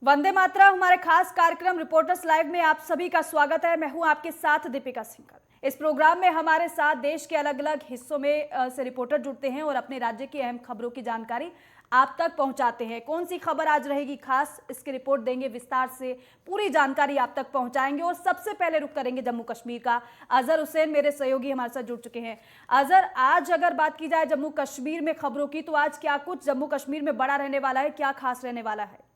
वंदे मातरम हमारे खास कार्यक्रम रिपोर्टर्स लाइव में आप सभी का स्वागत है। मैं हूं आपके साथ दीपिका सिंघल। इस प्रोग्राम में हमारे साथ देश के अलग अलग हिस्सों में से रिपोर्टर जुड़ते हैं और अपने राज्य की अहम खबरों की जानकारी आप तक पहुंचाते हैं। कौन सी खबर आज रहेगी खास, इसकी रिपोर्ट देंगे, विस्तार से पूरी जानकारी आप तक पहुंचाएंगे। और सबसे पहले रुख करेंगे जम्मू कश्मीर का। अजहर हुसैन मेरे सहयोगी हमारे साथ जुड़ चुके हैं। अजहर, आज अगर बात की जाए जम्मू कश्मीर में खबरों की, तो आज क्या कुछ जम्मू कश्मीर में बड़ा रहने वाला है, क्या खास रहने वाला है?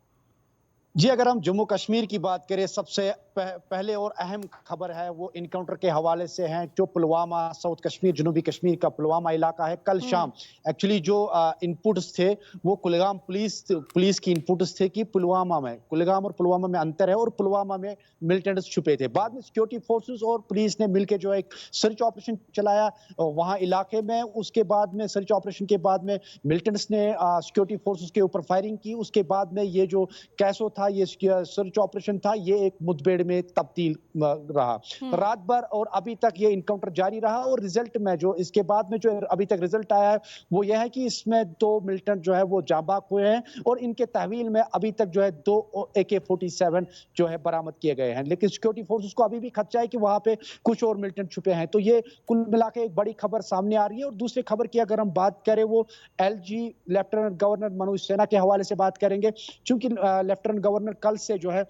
जी, अगर हम जम्मू कश्मीर की बात करें, सबसे पहले और अहम खबर है वो इनकाउंटर के हवाले से है। जो पुलवामा, साउथ कश्मीर, जनूबी कश्मीर का पुलवामा इलाका है, कल शाम एक्चुअली जो इनपुट्स थे वो कुलगाम पुलिस की इनपुट्स थे कि कुलगाम और पुलवामा में अंतर है और पुलवामा में मिलिटेंट्स छुपे थे। बाद में सिक्योरिटी फोर्सेस और पुलिस ने मिलकर जो एक सर्च ऑपरेशन चलाया वहां इलाके में। उसके बाद में सर्च ऑपरेशन के बाद में मिलिटेंट्स ने सिक्योरिटी फोर्सेस के ऊपर फायरिंग की। उसके बाद में ये जो कैसो था, ये सर्च ऑपरेशन था, ये एक मुठभेड़ में तब्दील रहा रात भर। और अभी तक ये इनकाउंटर जारी रहा और रिजल्ट में जो इसके बाद में जो अभी तक रिजल्ट आया है वो यह है कि इसमें 2 मिलिटेंट जो है वो जाबाक हुए हैं और इनके तहवील में अभी तक जो है 2 AK-47 जो है बरामद किए गए हैं। लेकिन सिक्योरिटी फोर्सेस को अभी भी खदशा है कि वहां पे कुछ और मिलिटेंट छुपे हैं। तो ये कुल मिला के एक बड़ी खबर सामने आ रही है। और दूसरी खबर की अगर हम बात करें वो LG lieutenant governor Manoj Sinha के हवाले से बात करेंगे, क्योंकि लेफ्टिनेंट गवर्नर कल से जो है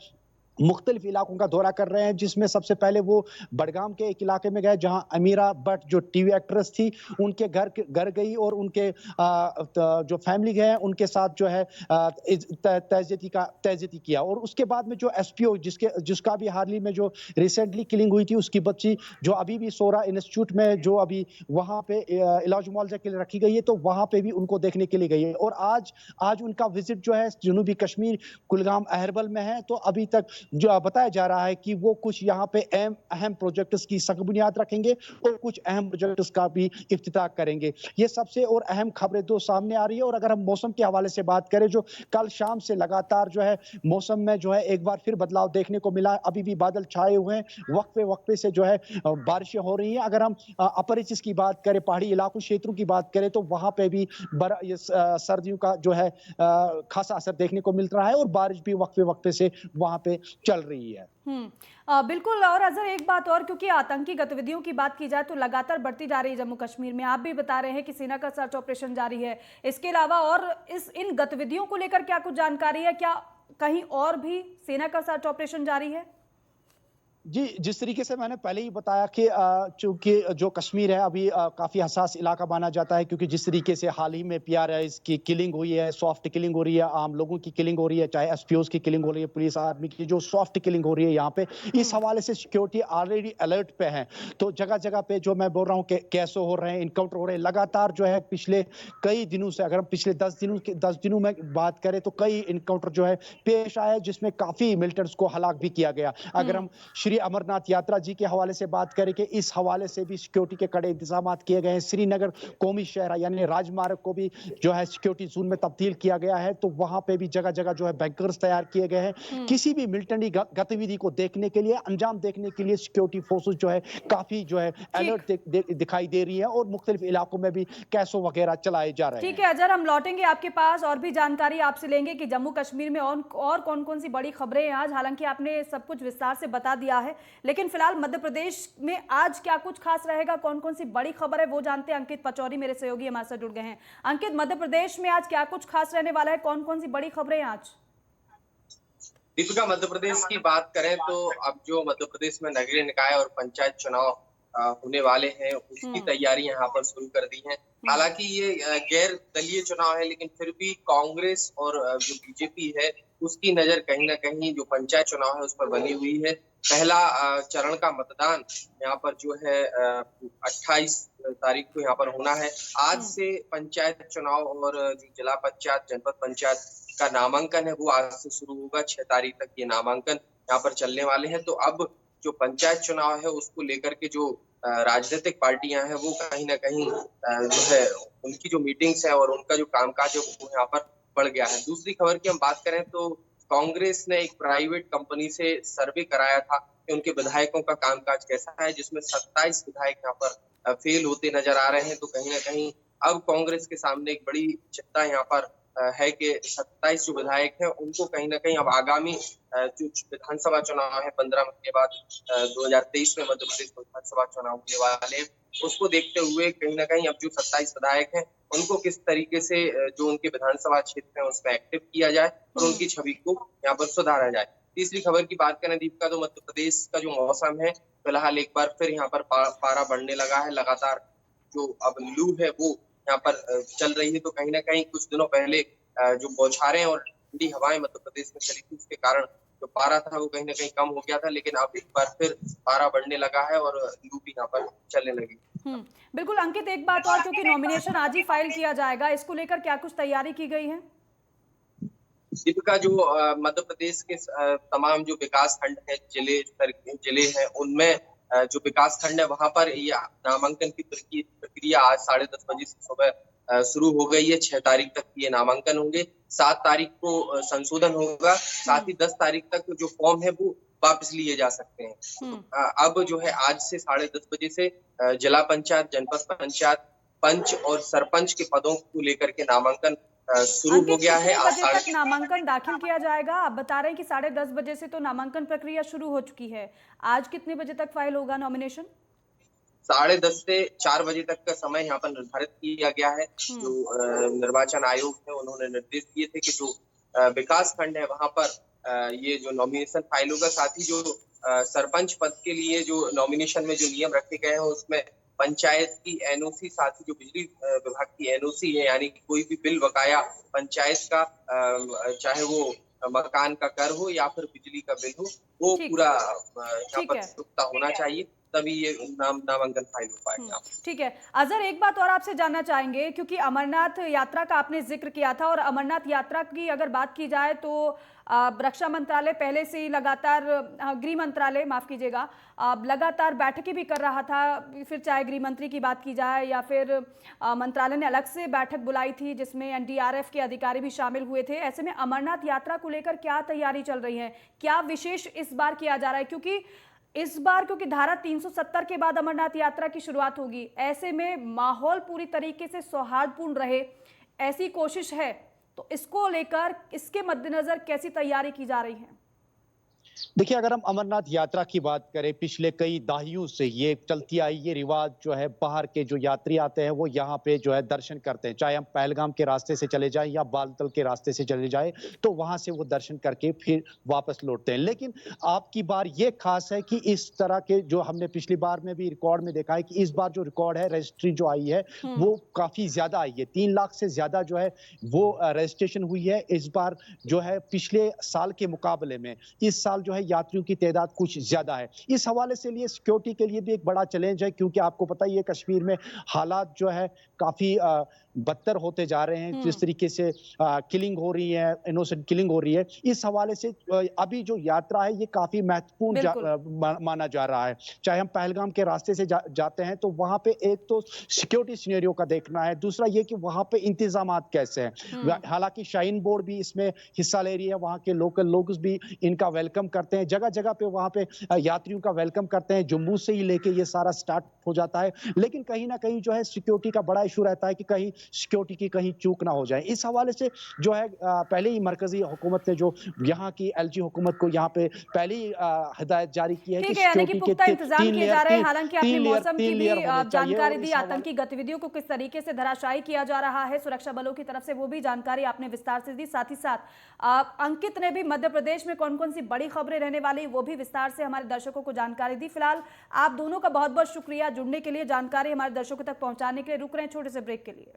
मुख्तलिफ इलाकों का दौरा कर रहे हैं, जिसमें सबसे पहले वो बडगाम के एक इलाके में गए जहां अमीरा भट्ट जो टीवी एक्ट्रेस थी उनके घर गई और उनके जो फैमिली है उनके साथ जो है तैज़ियती किया। और उसके बाद में जो SPO जिसका भी हाल ही में जो रिसेंटली किलिंग हुई थी, उसकी बच्ची जो अभी भी सोरा इंस्टीट्यूट में जो अभी वहां पे इलाज मुआवजा के लिए रखी गई है, तो वहां पे भी उनको देखने के लिए गई है। और आज उनका विजिट जो है जनूबी कश्मीर कुलगाम अहरबल में है। तो अभी तक जो बताया जा रहा है कि वो कुछ यहाँ पे अहम प्रोजेक्ट्स की सख्त बुनियाद रखेंगे और कुछ अहम प्रोजेक्ट्स का भी इफ्तिताह करेंगे। ये सबसे और अहम खबरें दो सामने आ रही है। और अगर हम मौसम के हवाले से बात करें, जो कल शाम से लगातार जो है मौसम में जो है एक बार फिर बदलाव देखने को मिला। अभी भी बादल छाए हुए हैं, वक्फे से जो है बारिशें हो रही हैं। अगर हम अपर रीचेस की बात करें, पहाड़ी इलाकों क्षेत्रों की बात करें, तो वहां पे भी सर्दियों का जो है खासा असर देखने को मिल रहा है और बारिश भी वक्फे से वहां पे चल रही है। बिल्कुल। और अजहर, एक बात और, क्योंकि आतंकी गतिविधियों की बात की जाए तो लगातार बढ़ती जा रही है जम्मू कश्मीर में। आप भी बता रहे हैं कि सेना का सर्च ऑपरेशन जारी है। इसके अलावा और इन गतिविधियों को लेकर क्या कुछ जानकारी है? क्या कहीं और भी सेना का सर्च ऑपरेशन जारी है? जी, जिस तरीके से मैंने पहले ही बताया कि चूंकि जो कश्मीर है अभी काफी हसास इलाका माना जाता है, क्योंकि जिस तरीके से हाल ही में PRIs की किलिंग हुई है, सॉफ्ट किलिंग हो रही है, आम लोगों की किलिंग हो रही है, चाहे SPOs की किलिंग हो रही है, पुलिस आर्मी की जो सॉफ्ट किलिंग हो रही है यहाँ पे, इस हवाले से सिक्योरिटी ऑलरेडी अलर्ट पे है। तो जगह जगह पे जो मैं बोल रहा हूँ कैसो हो रहे हैं, इनकाउंटर हो रहे हैं लगातार जो है पिछले कई दिनों से। अगर हम पिछले 10 दिनों में बात करें तो कई इनकाउंटर जो है पेश आए, जिसमें काफी मिलिटेंट्स को हलाक भी किया गया। अगर हम श्री अमरनाथ यात्रा जी के हवाले से बात करें कि इस हवाले से भी सिक्योरिटी के कड़े इंतजाम किए गए हैं। श्रीनगर कौमी शहर यानी राजमार्ग को भी जो है सिक्योरिटी जोन में तब्दील किया गया है। तो वहां पे भी जगह जगह जो है बैंकर्स तैयार किए गए हैं। किसी भी मिलिटेंट गतिविधि को देखने के लिए, अंजाम देखने के लिए सिक्योरिटी फोर्सेस जो है काफी जो है अलर्ट दिखाई दे रही है और मुख्तलिफ इलाकों में भी कैसो वगैरह चलाए जा रहे हैं। ठीक है अजहर, हम लौटेंगे आपके पास और भी जानकारी आपसे लेंगे कि जम्मू कश्मीर में और कौन कौन सी बड़ी खबरें हैं आज। हालांकि आपने सब कुछ विस्तार से बता दिया है, लेकिन फिलहाल मध्य प्रदेश में आज क्या कुछ खास रहेगा, कौन कौन सी बड़ी खबर है, वो जानते हैं। अंकित पचौरी मेरे सहयोगी हमारे साथ जुड़ गए हैं। अंकित, मध्य प्रदेश में आज क्या कुछ खास रहने वाला है, कौन कौन सी बड़ी खबरें हैं आज? दीपिका, मध्य प्रदेश की बात करें तो अब जो मध्य प्रदेश में नगरीय निकाय और पंचायत चुनाव होने वाले हैं, उसकी तैयारी यहाँ पर शुरू कर दी है। हालांकि ये गैर दलीय चुनाव है, लेकिन फिर भी कांग्रेस और जो बीजेपी है उसकी नजर कहीं ना कहीं जो पंचायत चुनाव है उस पर बनी हुई है। पहला चरण का मतदान यहाँ पर जो है 28 तारीख को यहाँ पर होना है। आज से पंचायत चुनाव और जो जिला पंचायत, जनपद पंचायत का नामांकन है वो आज से शुरू होगा। 6 तारीख तक ये नामांकन यहाँ पर चलने वाले हैं। तो अब जो पंचायत चुनाव है उसको लेकर के जो राजनीतिक पार्टियां हैं वो कहीं ना कहीं जो है उनकी जो मीटिंग्स है और उनका जो कामकाज है वो यहाँ पर बढ़ गया है। दूसरी खबर की हम बात करें तो कांग्रेस ने एक प्राइवेट कंपनी से सर्वे कराया था कि उनके विधायकों का कामकाज कैसा है, जिसमें 27 विधायक यहाँ पर फेल होते नजर आ रहे हैं। तो कहीं ना कहीं अब कांग्रेस के सामने एक बड़ी चिंता यहाँ पर है कि 27 जो विधायक हैं उनको कहीं ना कहीं अब आगामी जो विधानसभा चुनाव है 15 मई के बाद 2023 में मध्य प्रदेश में विधानसभा चुनाव होने वाले हैं, उसको देखते हुए कहीं ना कहीं अब जो 27 विधायक हैं उनको किस तरीके से जो उनके विधानसभा क्षेत्र है उसमें एक्टिव किया जाए और उनकी छवि को यहाँ पर सुधारा जाए। तीसरी खबर की बात करें दीपिका, तो मध्य प्रदेश का जो मौसम है फिलहाल एक बार फिर यहाँ पर पारा बढ़ने लगा है। लगातार जो अब लू है वो यहाँ पर चल रही है, तो कहीं ना कहीं कुछ दिनों पहले जो बौछारें और ठंडी हवाएं मध्य प्रदेश में चली थी उसके कारण जो पारा था वो कहीं ना कहीं कम हो गया था, लेकिन अब एक बार फिर पारा बढ़ने लगा है और लू भी यहाँ पर चलने लगी। बिल्कुल अंकित, एक बात और, क्योंकि नॉमिनेशन आज ही फाइल किया जाएगा, इसको लेकर क्या कुछ तैयारी की गई है? दीपिका, जो मध्य प्रदेश के तमाम जो विकास खंड है, जिले हैं, उनमें जो विकास खंड है वहां पर नामांकन की प्रक्रिया आज 10:30 बजे से सुबह शुरू हो गई है। 6 तारीख तक ये नामांकन होंगे, 7 तारीख को संशोधन होगा, साथ ही 10 तारीख तक जो फॉर्म है वो वापस लिए जा सकते हैं। अब जो है आज से 10:30 बजे से जिला पंचायत, जनपद पंचायत, पंच और सरपंच के पदों को लेकर के नामांकन शुरू हो गया है। आज बजे तक नामांकन दाखिल किया जाएगा? आप बता रहे हैं कि 10:30 बजे से तो नामांकन प्रक्रिया शुरू हो चुकी है, आज कितने बजे तक फाइल होगा नॉमिनेशन? 10:30 से 4 बजे तक का समय यहाँ पर निर्धारित किया गया है। जो निर्वाचन आयोग है उन्होंने निर्देश दिए थे कि जो विकास खंड है वहां पर ये जो नॉमिनेशन फाइल होगा, साथ ही जो सरपंच पद के लिए जो नॉमिनेशन में जो नियम रखे गए हैं उसमें पंचायत की एनओसी, साथ ही जो बिजली विभाग की एनओसी है, यानी कोई भी बिल बकाया पंचायत का, चाहे वो मकान का कर हो या फिर बिजली का बिल हो, वो पूरा यहाँ पर चुकता होना चाहिए, तभी ये नामांकन फाइल हो पाएगा। ठीक है अजहर, एक बात और आपसे जानना चाहेंगे, क्योंकि अमरनाथ यात्रा का आपने जिक्र किया था और अमरनाथ यात्रा की अगर बात की जाए तो रक्षा मंत्रालय पहले से ही लगातार, गृह मंत्रालय माफ कीजिएगा, लगातार बैठकें भी कर रहा था, फिर चाहे गृह मंत्री की बात की जाए या फिर मंत्रालय ने अलग से बैठक बुलाई थी जिसमें एनडीआरएफ के अधिकारी भी शामिल हुए थे। ऐसे में अमरनाथ यात्रा को लेकर क्या तैयारी चल रही है, क्या विशेष इस बार किया जा रहा है? क्योंकि धारा 370 के बाद अमरनाथ यात्रा की शुरुआत होगी, ऐसे में माहौल पूरी तरीके से सौहार्दपूर्ण रहे ऐसी कोशिश है, तो इसको लेकर इसके मद्देनजर कैसी तैयारी की जा रही है? देखिए, अगर हम अमरनाथ यात्रा की बात करें, पिछले कई दहाइयों से ये चलती आई, ये रिवाज जो है, बाहर के जो यात्री आते हैं वो यहाँ पे जो है दर्शन करते हैं, चाहे हम पहलगाम के रास्ते से चले जाएं या बालतल के रास्ते से चले जाएं, तो वहां से वो दर्शन करके फिर वापस लौटते हैं। लेकिन आपकी बार ये खास है कि इस तरह के जो हमने पिछली बार में भी रिकॉर्ड में देखा है कि इस बार जो रिकॉर्ड है, रजिस्ट्री जो आई है वो काफी ज्यादा आई है, 3 लाख से ज्यादा जो है वो रजिस्ट्रेशन हुई है इस बार जो है पिछले साल के मुकाबले में। इस साल जो है यात्रियों की तादाद कुछ ज्यादा है। इस हवाले से लिए सिक्योरिटी के लिए भी एक बड़ा चैलेंज है, क्योंकि आपको पता ही है कश्मीर में हालात जो है काफी बदतर होते जा रहे हैं, जिस तरीके से किलिंग हो रही है, इनोसेंट किलिंग हो रही है। इस हवाले से अभी जो यात्रा है ये काफी महत्वपूर्ण माना जा रहा है। चाहे हम पहलगाम के रास्ते से जाते हैं तो वहां पे एक तो सिक्योरिटी सिनेरियो का देखना है, दूसरा ये कि वहां पे इंतजामात कैसे हैं। हालांकि शाइन बोर्ड भी इसमें हिस्सा ले रही है, वहां के लोकल लोग भी इनका वेलकम करते हैं, जगह जगह पे वहां पे यात्रियों का वेलकम करते हैं। जम्मू से ही लेके ये सारा स्टार्ट हो जाता है, लेकिन कहीं ना कहीं जो है सिक्योरिटी का बड़ा इशू रहता है कि कहीं सिक्योरिटी की कहीं चूक ना हो जाए। इस हवाले से जो है पहले ही मरकजी हुकूमत ने जो यहाँ की एलजी हुकूमत को यहाँ पे पहले ही हिदायत जारी की है कि सिक्योरिटी के पुख्ता इंतजाम किए जा रहे हैं। हालांकि आपने मौसम की भी जानकारी दी, आतंकी गतिविधियों को किस तरीके से धराशायी किया जा रहा है सुरक्षा बलों की तरफ से, वो भी जानकारी आपने विस्तार से दी। साथ ही साथ अंकित ने भी मध्य प्रदेश में कौन कौन सी बड़ी खबरें रहने वाली वो भी विस्तार से हमारे दर्शकों को जानकारी दी। फिलहाल आप दोनों का बहुत बहुत शुक्रिया जुड़ने के लिए, जानकारी हमारे दर्शकों तक पहुंचाने के लिए। रुक रहे हैं छोटे से ब्रेक के लिए।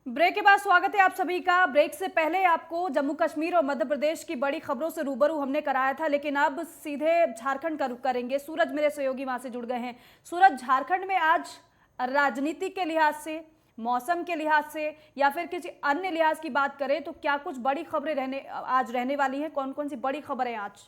ब्रेक के बाद स्वागत है आप सभी का। ब्रेक से पहले आपको जम्मू कश्मीर और मध्य प्रदेश की बड़ी खबरों से रूबरू हमने कराया था, लेकिन अब सीधे झारखंड का रुख करेंगे। सूरज मेरे सहयोगी वहां से जुड़ गए हैं। सूरज, झारखंड में आज राजनीति के लिहाज से, मौसम के लिहाज से या फिर किसी अन्य लिहाज की बात करें तो क्या कुछ बड़ी खबरें आज रहने वाली हैं? कौन कौन सी बड़ी खबरें आज?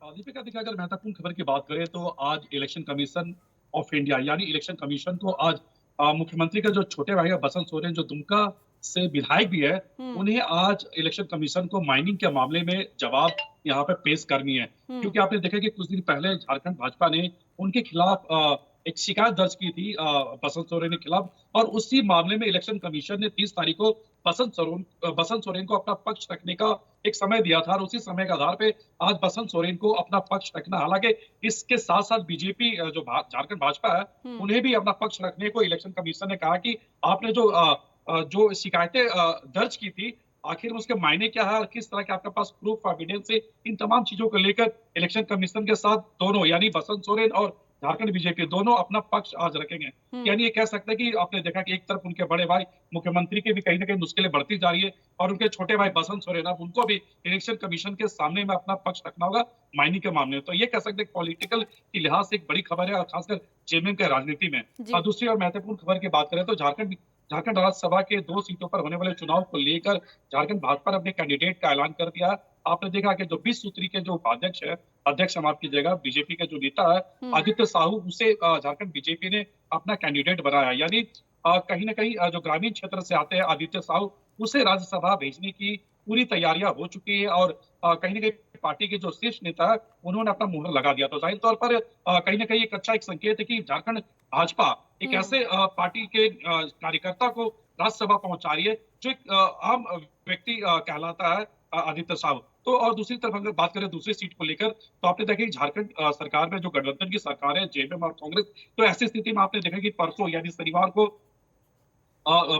दीपिका, देखिए अगर महत्वपूर्ण खबर की बात करें तो आज इलेक्शन कमीशन ऑफ इंडिया यानी इलेक्शन कमीशन को आज मुख्यमंत्री का जो छोटे भाई है बसंत सोरेन जो दुमका से विधायक भी है, उन्हें आज इलेक्शन कमीशन को माइनिंग के मामले में जवाब यहाँ पे पेश करनी है। क्योंकि आपने देखा कि कुछ दिन पहले झारखंड भाजपा ने उनके खिलाफ एक शिकायत दर्ज की थी बसंत सोरेन के खिलाफ, और उसी मामले में इलेक्शन कमीशन ने 30 तारीख को बसंत सोरेन को अपना पक्ष रखने का एक समय दिया था, और उसी समय के आधार पे आज बसंत सोरेन को अपना पक्ष रखना, हालांकि इसके साथ साथ बीजेपी जो झारखंड भाजपा है उन्हें भी अपना पक्ष रखने को इलेक्शन कमीशन ने कहा कि आपने जो शिकायतें दर्ज की थी, आखिर उसके मायने क्या है और किस तरह के आपके पास प्रूफ एविडेंस है, इन तमाम चीजों को लेकर इलेक्शन कमीशन के साथ दोनों यानी बसंत सोरेन और झारखंड बीजेपी दोनों अपना पक्ष आज रखेंगे। यानी ये कह सकते हैं कि आपने देखा कि एक तरफ उनके बड़े भाई मुख्यमंत्री की भी कहीं ना कहीं मुश्किलें बढ़ती जा रही है, और उनके छोटे भाई बसंत सोरेन, अब उनको भी इलेक्शन कमीशन के सामने में अपना पक्ष रखना होगा माइनिंग के मामले में। तो ये कह सकते हैं पॉलिटिकल की लिहाज से एक बड़ी खबर है, और खासकर जेएमएम के राजनीति में। और दूसरी और महत्वपूर्ण खबर की बात करें तो झारखंड राज्यसभा के 2 सीटों पर होने वाले चुनाव को लेकर झारखंड भाजपा ने अपने कैंडिडेट का ऐलान कर दिया। आपने देखा कि जो 20 सूत्री के जो उपाध्यक्ष है, अध्यक्ष माफ कीजिएगा, बीजेपी के जो नेता है आदित्य साहू, उसे झारखंड बीजेपी ने अपना कैंडिडेट बनाया। यानी कहीं ना कहीं जो ग्रामीण क्षेत्र से आते हैं आदित्य साहू, उसे राज्यसभा भेजने की पूरी तैयारियां हो चुकी है, और कहीं ना कहीं पार्टी के जो शीर्ष नेता है उन्होंने अपना मुहर लगा दिया। तो जाहिर तौर पर कहीं ना कहीं एक अच्छा एक संकेत है कि झारखंड भाजपा एक ऐसे पार्टी के कार्यकर्ता को राज्यसभा पहुंचा रही है जो एक आम व्यक्ति कहलाता है आदित्य साहू। तो और दूसरी तरफ अगर बात करें दूसरी सीट को लेकर, तो आपने देखा कि झारखंड सरकार में जो गठबंधन की सरकार है जेएमएम और कांग्रेस, तो ऐसी स्थिति में आपने देखा कि परसों यानी शनिवार को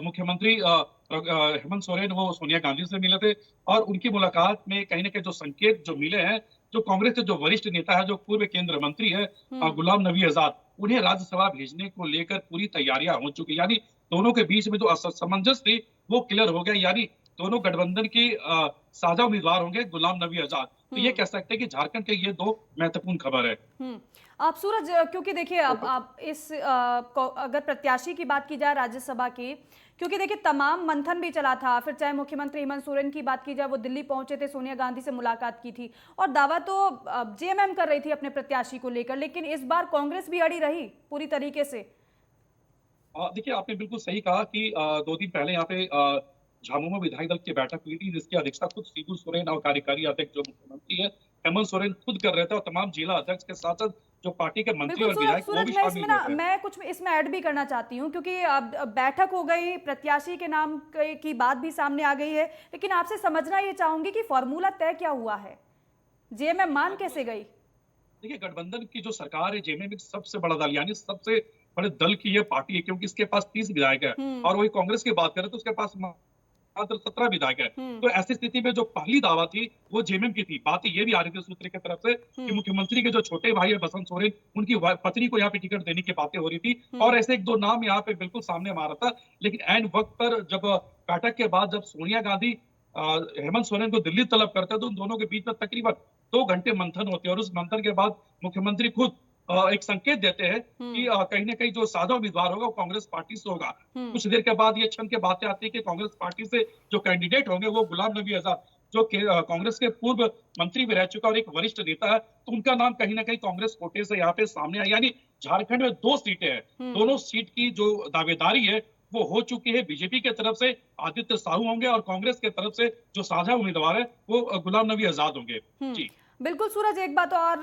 मुख्यमंत्री हेमंत सोरेन वो सोनिया गांधी से मिले थे, और उनकी मुलाकात में कहीं ना कहीं जो संकेत जो मिले हैं, जो कांग्रेस के जो वरिष्ठ नेता है, जो पूर्व केंद्रीय मंत्री है गुलाम नबी आजाद, उन्हें राज्यसभा भेजने को लेकर पूरी तैयारियां हो चुकी। यानी दोनों के बीच में जो असमंजस थी वो क्लियर हो गया, यानी दोनों गठबंधन की साझा उम्मीदवार होंगे गुलाम नबी आजाद। तो ये कह सकते हैं कि झारखंड के ये 2 महत्वपूर्ण खबर है। आप सूरज, क्योंकि देखिए आप इस अगर प्रत्याशी की बात की जाए राज्यसभा की, क्योंकि देखिए तमाम मंथन भी चला था, फिर चाहे मुख्यमंत्री हेमंत सोरेन की बात की जाए, वो दिल्ली पहुंचे थे, सोनिया गांधी से मुलाकात की थी, और दावा तो जेएमएम कर रही थी अपने प्रत्याशी को लेकर, लेकिन इस बार कांग्रेस भी अड़ी रही पूरी तरीके से। देखिए आपने बिल्कुल सही कहा कि 2 दिन पहले यहाँ पे झामुमो विधायक दल की बैठक हुई थी, जिसकी अध्यक्षता खुद शिबू सोरेन और कार्यकारी अध्यक्ष जो मुख्यमंत्री है हेमंत सोरेन खुद कर रहे थे, और तमाम जिला अध्यक्ष के साथ साथ जो पार्टी के मंत्री और विधायक वो भी शामिल हुए थे। मैं कुछ इसमें ऐड भी करना चाहती हूँ, क्योंकि अब बैठक हो गई, प्रत्याशी के नाम की बात भी सामने आ गई है, लेकिन आपसे समझना ये चाहूंगी कि फॉर्मूला तय क्या हुआ है, जेएमएम मान कैसे गई? देखिए गठबंधन की जो सरकार है, जेएमएम सबसे बड़ा दल यानी सबसे बड़े दल की ये पार्टी है, क्योंकि इसके पास 30 विधायक है, और वही कांग्रेस की बात करें तो उसके पास मात्र 17 विधायक है। तो ऐसी स्थिति में जो पहली दावा थी वो जेएमएम की थी। बात ये भी आ रही थी सूत्र की तरफ से कि मुख्यमंत्री के जो छोटे भाई है बसंत सोरेन, उनकी पत्नी को यहाँ पे टिकट देने की बातें हो रही थी, और ऐसे 1-2 नाम यहाँ पे बिल्कुल सामने आ रहा था। लेकिन ऐन वक्त पर जब बैठक के बाद जब सोनिया गांधी हेमंत सोरेन को दिल्ली तलब करते हैं, तो उन दोनों के बीच में तकरीबन 2 घंटे मंथन होते हैं, और उस मंथन के बाद मुख्यमंत्री खुद एक संकेत देते हैं कि कहीं ना कहीं जो साझा उम्मीदवार होगा वो कांग्रेस पार्टी से होगा। कुछ देर के बाद ये क्षण की बातें आती है कि कांग्रेस पार्टी से जो कैंडिडेट होंगे वो गुलाम नबी आजाद, जो कांग्रेस के पूर्व मंत्री भी रह चुका और एक वरिष्ठ नेता है, तो उनका नाम कहीं ना कहीं कांग्रेस कोटे से यहाँ पे सामने आया। यानी झारखंड में 2 सीटें हैं, दोनों सीट की जो दावेदारी है वो हो चुकी है। बीजेपी की तरफ से आदित्य साहू होंगे, और कांग्रेस की तरफ से जो साझा उम्मीदवार है वो गुलाम नबी आजाद होंगे। जी बिल्कुल सूरज, एक बात और,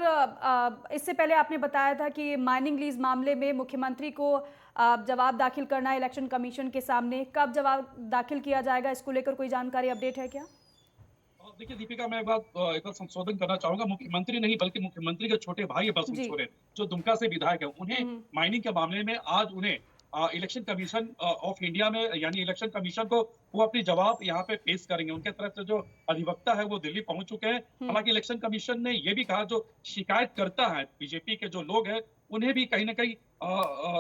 इससे पहले आपने बताया था कि माइनिंग लीज मामले में मुख्यमंत्री को जवाब दाखिल करना है इलेक्शन कमीशन के सामने, कब जवाब दाखिल किया जाएगा, इसको लेकर कोई जानकारी अपडेट है क्या? देखिए दीपिका, मैं एक बार संशोधन करना चाहूंगा। मुख्यमंत्री नहीं बल्कि मुख्यमंत्री के छोटे भाई बसंत सोरेन जो दुमका से विधायक है, उन्हें माइनिंग के मामले में आज उन्हें इलेक्शन कमीशन ऑफ इंडिया में यानी इलेक्शन कमीशन को वो अपनी जवाब यहाँ पे पेश करेंगे। उनके तरफ से जो अधिवक्ता है वो दिल्ली पहुंच चुके हैं। हालांकि इलेक्शन कमीशन ने ये भी कहा जो शिकायत करता है बीजेपी के जो लोग हैं, उन्हें भी कहीं ना कहीं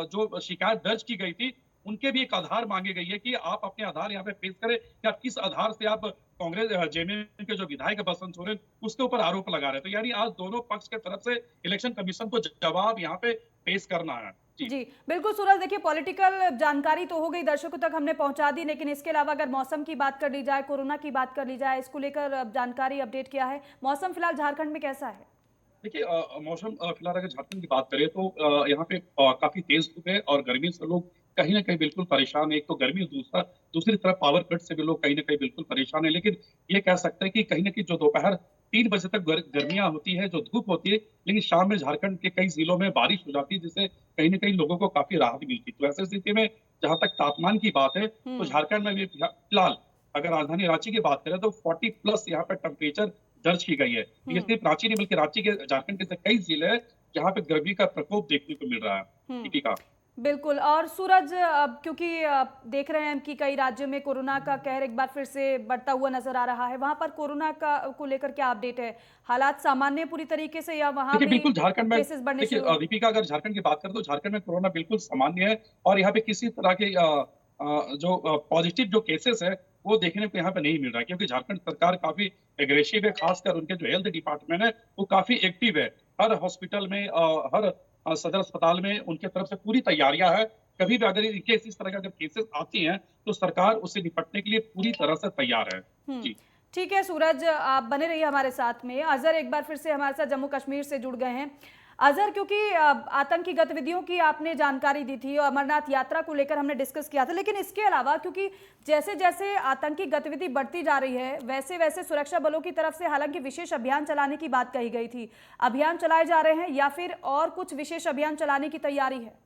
जो शिकायत दर्ज की गई थी उनके भी एक आधार मांगी गई है कि आप अपने आधार यहाँ पे पेश करें कि आप किस आधार से आप कांग्रेस जेएमएम के जो विधायक बसंत सोरेन उसके ऊपर आरोप लगा रहे हैं। तो यानी आज दोनों पक्ष के तरफ से इलेक्शन कमीशन को जवाब यहाँ पे पेश करना है। जी बिल्कुल सूरज, देखिए पॉलिटिकल जानकारी तो हो गई, दर्शकों तक हमने पहुंचा दी, लेकिन इसके अलावा अगर मौसम की बात कर ली जाए, कोरोना की बात कर ली जाए, इसको लेकर जानकारी अपडेट क्या है? मौसम फिलहाल झारखंड में कैसा है? देखिए मौसम फिलहाल अगर झारखंड की बात करें तो यहाँ पे काफी तेज धूप है और गर्मी से लोग कहीं ना कहीं बिल्कुल परेशान है। एक तो गर्मी, दूसरी तरफ पावर कट से भी लोग कहीं ना कहीं बिल्कुल परेशान है। लेकिन ये कह सकते हैं कि कहीं ना कहीं जो दोपहर 3 बजे तक गर्मियां होती है, जो धूप होती है, लेकिन शाम में झारखंड के कई जिलों में बारिश हो जाती है, जिससे कहीं ना कहीं लोगों को काफी राहत मिलती है। तो ऐसी स्थिति में जहां तक तापमान की बात है, तो झारखंड में भी फिलहाल अगर राजधानी रांची की बात करें तो 40+ यहाँ पे टेम्परेचर दर्ज की गई है। ये सिर्फ रांची नहीं, बल्कि राज्य के, झारखंड के कई जिले हैं जहाँ पे गर्मी का प्रकोप देखने को मिल रहा है। दीपिका। बिल्कुल। और सूरज, अब क्योंकि देख रहे हैं कि कई राज्यों में कोरोना का कहर एक बार फिर से बढ़ता हुआ नजर आ रहा है, वहां पर कोरोना का को लेकर क्या अपडेट है? हालात सामान्य पूरी तरीके से, या वहां देखिए भी बिल्कुल झारखंड में, केसेस बढ़ने देखिए शुरू हैं? दीपिका, अगर झारखंड की बात करें तो झारखंड में कोरोना बिल्कुल सामान्य है और यहाँ पे किसी तरह के जो पॉजिटिव जो केसेस है वो देखने को यहाँ पे नहीं मिल रहा है, क्योंकि झारखंड सरकार काफी एग्रेसिव है। खासकर उनके जो हेल्थ डिपार्टमेंट है वो काफी एक्टिव है। हर हॉस्पिटल में, हर सदर अस्पताल में उनके तरफ से पूरी तैयारियां है। कभी भी अगर इनके इस तरह के अगर केसेस आती हैं तो सरकार उससे निपटने के लिए पूरी तरह से तैयार है। जी। ठीक है सूरज, आप बने रहिए हमारे साथ में। अजहर एक बार फिर से हमारे साथ जम्मू कश्मीर से जुड़ गए हैं। अजहर, क्योंकि आतंकी गतिविधियों की आपने जानकारी दी थी और अमरनाथ यात्रा को लेकर हमने डिस्कस किया था, लेकिन इसके अलावा क्योंकि जैसे जैसे आतंकी गतिविधि बढ़ती जा रही है वैसे वैसे सुरक्षा बलों की तरफ से हालांकि विशेष अभियान चलाने की बात कही गई थी, अभियान चलाए जा रहे हैं या फिर और कुछ विशेष अभियान चलाने की तैयारी है?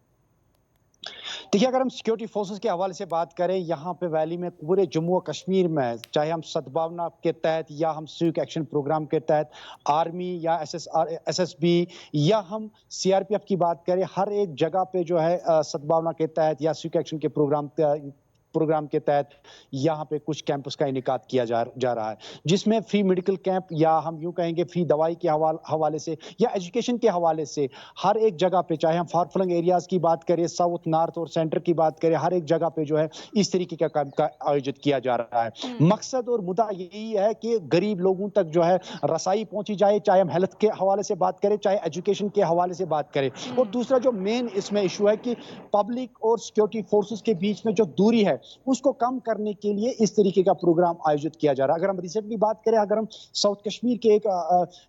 देखिए, अगर हम सिक्योरिटी फोर्सेस के हवाले से बात करें, यहाँ पे वैली में पूरे जम्मू और कश्मीर में, चाहे हम सद्भावना के तहत या हम सिविक एक्शन प्रोग्राम के तहत आर्मी या एसएसबी या हम सीआरपीएफ की बात करें, हर एक जगह पे जो है सद्भावना के तहत या सिविक एक्शन के प्रोग्राम के तहत यहाँ पे कुछ कैंपस का इनेकाद किया जा रहा है, जिसमें फ्री मेडिकल कैंप या हम यूं कहेंगे फ्री दवाई के हवाले से या एजुकेशन के हवाले से हर एक जगह पे, चाहे हम फार फ्लंग एरियाज की बात करें, साउथ, नॉर्थ और सेंटर की बात करें, हर एक जगह पे जो है इस तरीके का कैंप का आयोजित किया जा रहा है। मकसद और मुद्दा यही है कि गरीब लोगों तक जो है रसाई पहुंची जाए, चाहे हम हेल्थ के हवाले से बात करें, चाहे एजुकेशन के हवाले से बात करें। और दूसरा जो मेन इसमें इशू है कि पब्लिक और सिक्योरिटी फोर्सेस के बीच में जो दूरी है उसको कम करने के लिए इस तरीके का प्रोग्राम आयोजित किया जा रहा है। अगर हम रिसेंटली बात करें, अगर हम साउथ कश्मीर के एक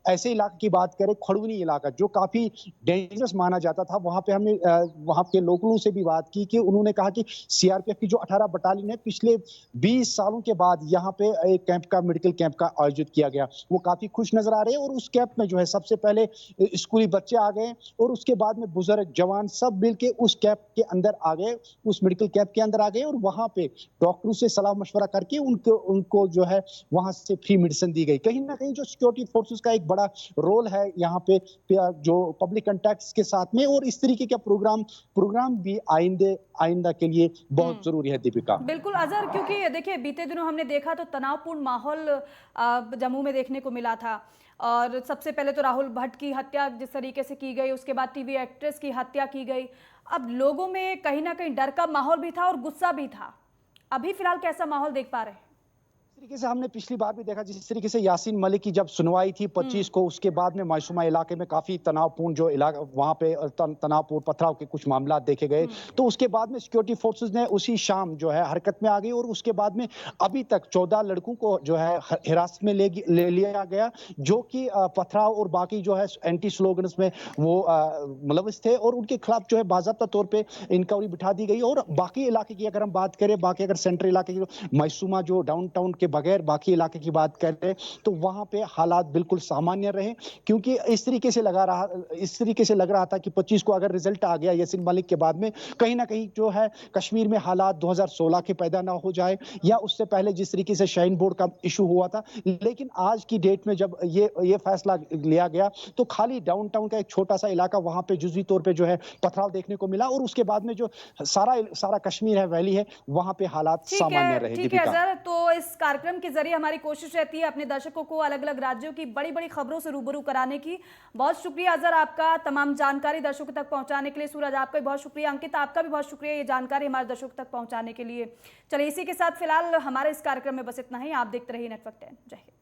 ऐसे इलाके की बात करें, खड़ूनी इलाका जो काफी डेंजरस माना जाता था, वहां पे हमने वहां के लोगों से भी बात की कि उन्होंने कहा कि सीआरपीएफ की जो 18 बटालियन है, पिछले 20 सालों के बाद यहाँ पे एक कैंप का, मेडिकल कैंप का आयोजित किया गया। वो काफी खुश नजर आ रहे हैं और उस कैंप में जो है सबसे पहले स्कूली बच्चे आ गए और उसके बाद में बुजुर्ग, जवान सब मिलके उस कैंप के अंदर आ गए, उस मेडिकल कैंप के अंदर आ गए और वहां पे डॉक्टरों से सलाह मशवरा करके उनको जो है वहां से फ्री मेडिसिन दी गई। कहीं ना कहीं जो सिक्योरिटी फोर्सेस का एक बड़ा रोल है यहाँ पे जो पब्लिक कॉन्टैक्ट्स के साथ में, और इस तरीके का प्रोग्राम भी आइंदा के लिए बहुत जरूरी है। दीपिका। बिल्कुल अजहर, क्योंकि देखिए बीते दिनों हमने देखा तो तनावपूर्ण माहौल जम्मू में देखने को मिला था। और सबसे पहले तो राहुल भट्ट की हत्या जिस तरीके से की गई, उसके बाद टीवी एक्ट्रेस की हत्या की गई। अब लोगों में कहीं ना कहीं डर का माहौल भी था और गुस्सा भी था। अभी फिलहाल कैसा माहौल देख पा रहे हैं? तरीके से हमने पिछली बार भी देखा, जिस तरीके से यासीन मलिक की जब सुनवाई थी 25 को, उसके बाद में मासूमा इलाके में काफी तनावपूर्ण जो इलाका, वहां पे तनावपूर्ण पथराव के कुछ मामला देखे गए। तो उसके बाद में सिक्योरिटी फोर्सेस ने उसी शाम जो है हरकत में आ गई और उसके बाद में अभी तक 14 लड़कों को जो है हिरासत में ले लिया गया, जो कि पथराव और बाकी जो है एंटी स्लोगन्स में वो मुलविस थे और उनके खिलाफ जो है बाकायदा तौर पर इंक्वायरी बिठा दी गई। और बाकी इलाके की अगर हम बात करें, बाकी अगर सेंट्रल इलाके की मासूमा जो डाउनटाउन के बगैर बाकी इलाके की बात करें तो वहां पे हालात बिल्कुल सामान्य रहे, क्योंकि इस तरीके से लग रहा था कि 25 को अगर रिजल्ट आ गया यासीन मलिक के बाद में, कहीं ना कहीं जो है कश्मीर में हालात 2016 के पैदा ना हो जाए या उससे पहले जिस तरीके से शाहीन बोर्ड का इशू हुआ था। लेकिन आज की डेट में जब ये फैसला लिया गया तो खाली डाउनटाउन का एक छोटा सा इलाका, वहां पे जुज़वी तौर पे जो है पथराव देखने को मिला और उसके बाद में जो सारा कश्मीर है, वैली है, वहां पे हालात सामान्य रहे। ठीक है सर, तो इस कार्यक्रम के जरिए हमारी कोशिश रहती है अपने दर्शकों को अलग अलग राज्यों की बड़ी बड़ी खबरों से रूबरू कराने की। बहुत शुक्रिया अजहर आपका तमाम जानकारी दर्शकों तक पहुंचाने के लिए। सूरज आपका भी बहुत शुक्रिया, अंकित आपका भी बहुत शुक्रिया ये जानकारी हमारे दर्शकों तक पहुंचाने के लिए। चलिए इसी के साथ फिलहाल हमारे इस कार्यक्रम में बस इतना ही। आप देखते रहिए नेटवर्क 10। जय हिंद।